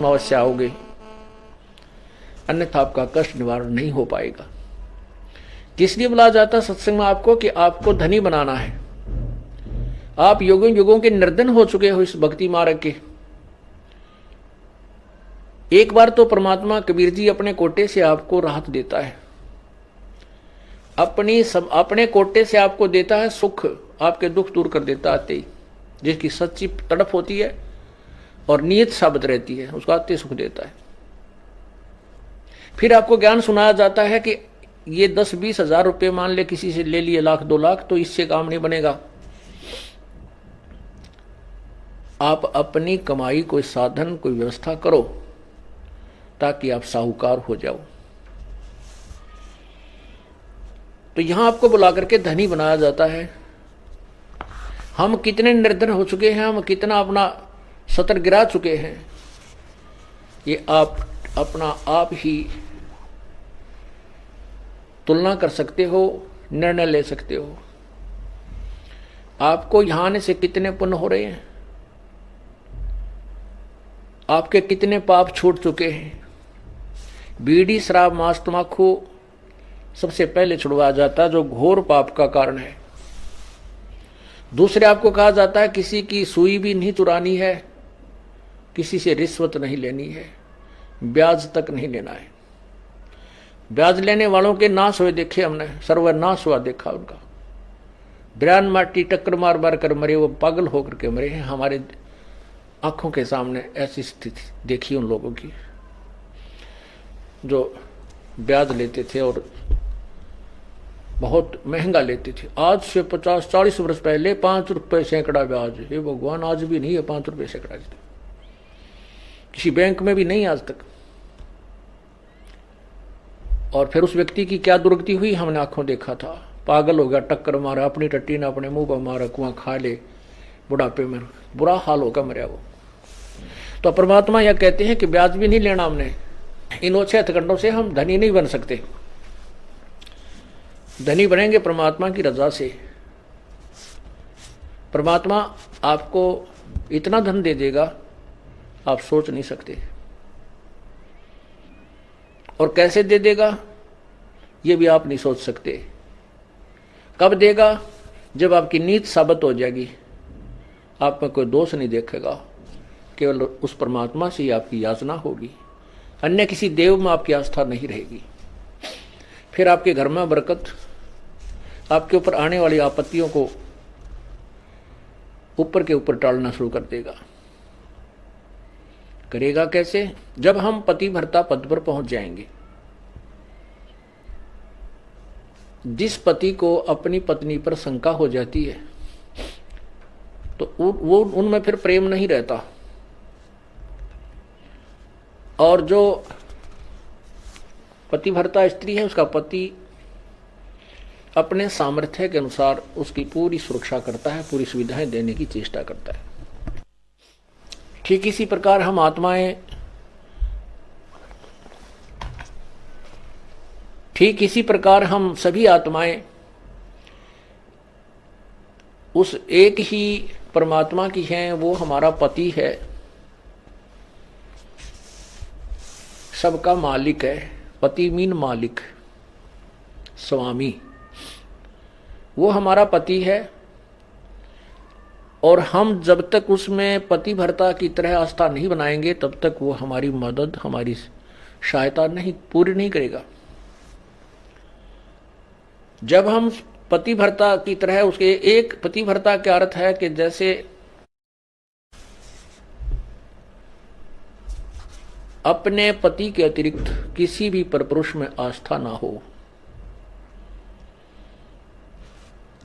अवश्य आओगे, अन्यथा आपका कष्ट निवारण नहीं हो पाएगा। इसलिए बुलाया जाता है सत्संग में आपको कि आपको धनी बनाना है। आप युगों युगों के निर्धन हो चुके हो इस भक्ति मार्ग के। एक बार तो परमात्मा कबीर जी अपने कोटे से आपको राहत देता है, अपने कोटे से आपको देता है सुख, आपके दुख दूर कर देता आते ही। जिसकी सच्ची तड़प होती है और नियत साबित रहती है उसको आते सुख देता है। फिर आपको ज्ञान सुनाया जाता है कि ये 10-20 हजार रुपये मान ले किसी से ले लिए, 1,00,000 2,00,000, तो इससे काम नहीं बनेगा। आप अपनी कमाई कोई साधन कोई व्यवस्था करो ताकि आप साहूकार हो जाओ। तो यहां आपको बुला करके धनी बनाया जाता है। हम कितने निर्धन हो चुके हैं, हम कितना अपना सतर गिरा चुके हैं, ये आप अपना आप ही तुलना कर सकते हो, निर्णय ले सकते हो। आपको यहां आने से कितने पुण्य हो रहे हैं, आपके कितने पाप छूट चुके हैं। बीड़ी शराब मांस तंबाकू सबसे पहले छुड़वाया जाता है जो घोर पाप का कारण है। दूसरे आपको कहा जाता है किसी की सुई भी नहीं चुरानी है, किसी से रिश्वत नहीं लेनी है, ब्याज तक नहीं लेना है। ब्याज लेने वालों के नाश हुए देखे हमने, सर्वनाश हुआ देखा उनका। बिरान माटी टक्कर मार मार कर मरे, वो पागल होकर के मरे हैं। हमारे आंखों के सामने ऐसी स्थिति देखी उन लोगों की जो ब्याज लेते थे और बहुत महंगा लेते थे। आज से 50-40 वर्ष पहले 5 रुपये सैकड़ा ब्याज, हे भगवान, आज भी नहीं है 5 रुपये सैकड़ा, किसी बैंक में भी नहीं आज तक। और फिर उस व्यक्ति की क्या दुर्गति हुई हमने आंखों देखा था। पागल हो गया, टक्कर मारा, अपनी टट्टी ने अपने मुंह पर मारा, कुआं खा ले, बुढ़ापे में बुरा हाल होगा मरिया वो। तो परमात्मा यह कहते हैं कि ब्याज भी नहीं लेना हमने। इन ओछे हथकंडों से हम धनी नहीं बन सकते। धनी बनेंगे परमात्मा की रजा से। परमात्मा आपको इतना धन दे देगा आप सोच नहीं सकते। और कैसे दे देगा ये भी आप नहीं सोच सकते। कब देगा? जब आपकी नीत साबित हो जाएगी, आप में कोई दोष नहीं देखेगा, केवल उस परमात्मा से ही आपकी याचना होगी, अन्य किसी देव में आपकी आस्था नहीं रहेगी। फिर आपके घर में बरकत, आपके ऊपर आने वाली आपत्तियों को ऊपर के ऊपर टालना शुरू कर देगा। करेगा कैसे? जब हम पतिव्रता पद पर पहुंच जाएंगे। जिस पति को अपनी पत्नी पर शंका हो जाती है तो वो उनमें फिर प्रेम नहीं रहता। और जो पतिव्रता स्त्री है उसका पति अपने सामर्थ्य के अनुसार उसकी पूरी सुरक्षा करता है, पूरी सुविधाएं देने की चेष्टा करता है। ठीक इसी प्रकार हम आत्माएं, ठीक इसी प्रकार हम सभी आत्माएं उस एक ही परमात्मा की हैं, वो हमारा पति है, सबका मालिक है। पति मीन मालिक, स्वामी, वो हमारा पति है। और हम जब तक उसमें पतिव्रता की तरह आस्था नहीं बनाएंगे तब तक वो हमारी मदद, हमारी सहायता नहीं पूरी नहीं करेगा। जब हम पतिव्रता की तरह, उसके एक पतिव्रता का अर्थ है कि जैसे अपने पति के अतिरिक्त किसी भी परपुरुष में आस्था ना हो,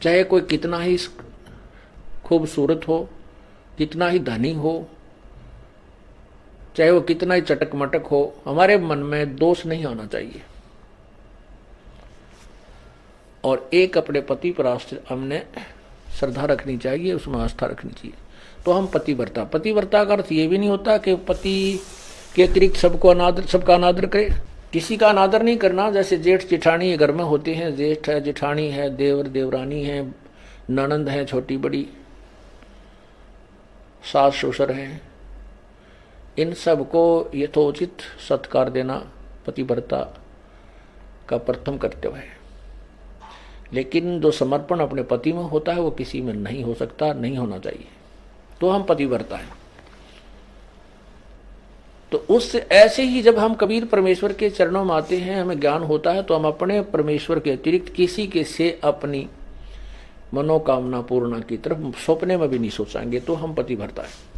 चाहे कोई कितना ही खूबसूरत हो, कितना ही धनी हो, चाहे वो कितना ही चटक मटक हो, हमारे मन में दोष नहीं आना चाहिए। और एक अपने पति पर हमने श्रद्धा रखनी चाहिए, उसमें आस्था रखनी चाहिए। तो हम पतिव्रता, पतिव्रता का अर्थ ये भी नहीं होता कि पति के अतिरिक्त सबका अनादर करे। किसी का अनादर नहीं करना। जैसे जेठ जेठानी घर में होते हैं, जेठ है, जेठानी है, देवर देवरानी है, ननंद है छोटी बड़ी, सास ससुर हैं, इन सब को यथोचित सत्कार देना पतिव्रता का प्रथम कर्तव्य है। लेकिन जो समर्पण अपने पति में होता है वो किसी में नहीं हो सकता, नहीं होना चाहिए, तो हम पतिव्रता हैं। तो उस ऐसे ही जब हम कबीर परमेश्वर के चरणों में आते हैं, हमें ज्ञान होता है, तो हम अपने परमेश्वर के अतिरिक्त किसी के से अपनी मनोकामना पूर्ण की तरफ सपने में भी नहीं सोचेंगे, तो हम पतिव्रता है।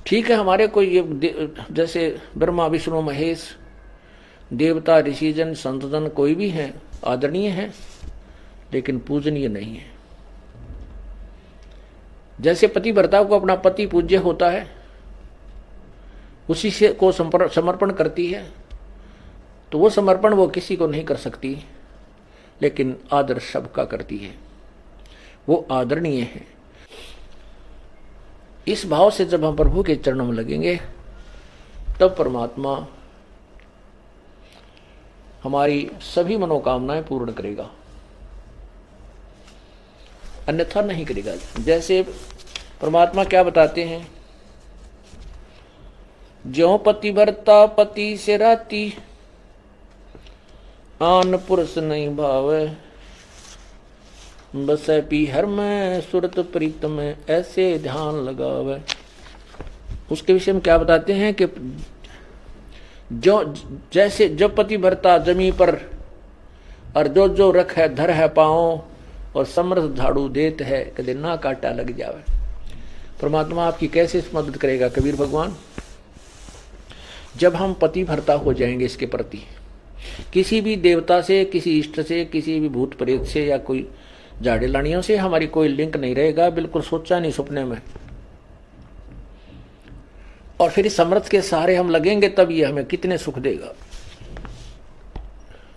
ठीक है, हमारे कोई जैसे ब्रह्मा विष्णु महेश देवता ऋषिजन संतजन कोई भी हैं, आदरणीय हैं, लेकिन पूजनीय नहीं है। जैसे पतिव्रता को अपना पति पूज्य होता है, उसी से को समर्पण करती है, तो वो समर्पण वो किसी को नहीं कर सकती, लेकिन आदर सबका करती है, वो आदरणीय है। इस भाव से जब हम प्रभु के चरणों में लगेंगे, तब परमात्मा हमारी सभी मनोकामनाएं पूर्ण करेगा, अन्यथा नहीं करेगा। जैसे परमात्मा क्या बताते हैं, ज्यों पतिव्रता पति से राती, आन पुरुष नहीं भावे, बसे पीहर में सुरत प्रीत में ऐसे ध्यान लगावे। उसके विषय में क्या बताते हैं कि जो जैसे जब पतिव्रता जमी पर और जो जो रख है धर है पाओ, और समर्थ झाड़ू देत है कदे ना काटा लग जावे। परमात्मा आपकी कैसे मदद करेगा कबीर भगवान? जब हम पतिव्रता हो जाएंगे इसके प्रति, किसी भी देवता से, किसी इष्ट से, किसी भी भूत प्रेत से या कोई झाड़े लानियों से हमारी कोई लिंक नहीं रहेगा, बिल्कुल सोचा नहीं सपने में। और फिर इस समर्थ के सहारे हम लगेंगे, तब ये हमें कितने सुख देगा।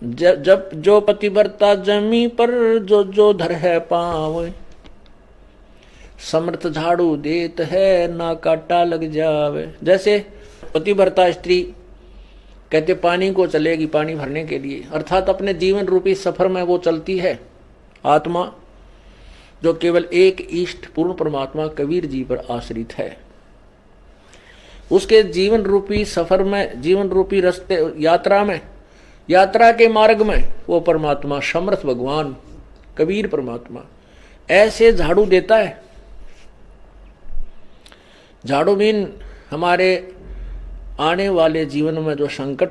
जब जो पतिव्रता जमी पर जो जो धर है पाँव, समर्थ झाड़ू देत है ना काटा लग जावे। जैसे पतिव्रता स्त्री कहते पानी को चलेगी पानी भरने के लिए, अर्थात अपने जीवन रूपी सफर में वो चलती है आत्मा, जो केवल एक इष्ट पूर्ण परमात्मा कबीर जी पर आश्रित है। उसके जीवन रूपी सफर में, जीवन रूपी रास्ते यात्रा में, यात्रा के मार्ग में वो परमात्मा समर्थ भगवान कबीर परमात्मा ऐसे झाड़ू देता है। झाड़ू मीन हमारे आने वाले जीवन में जो संकट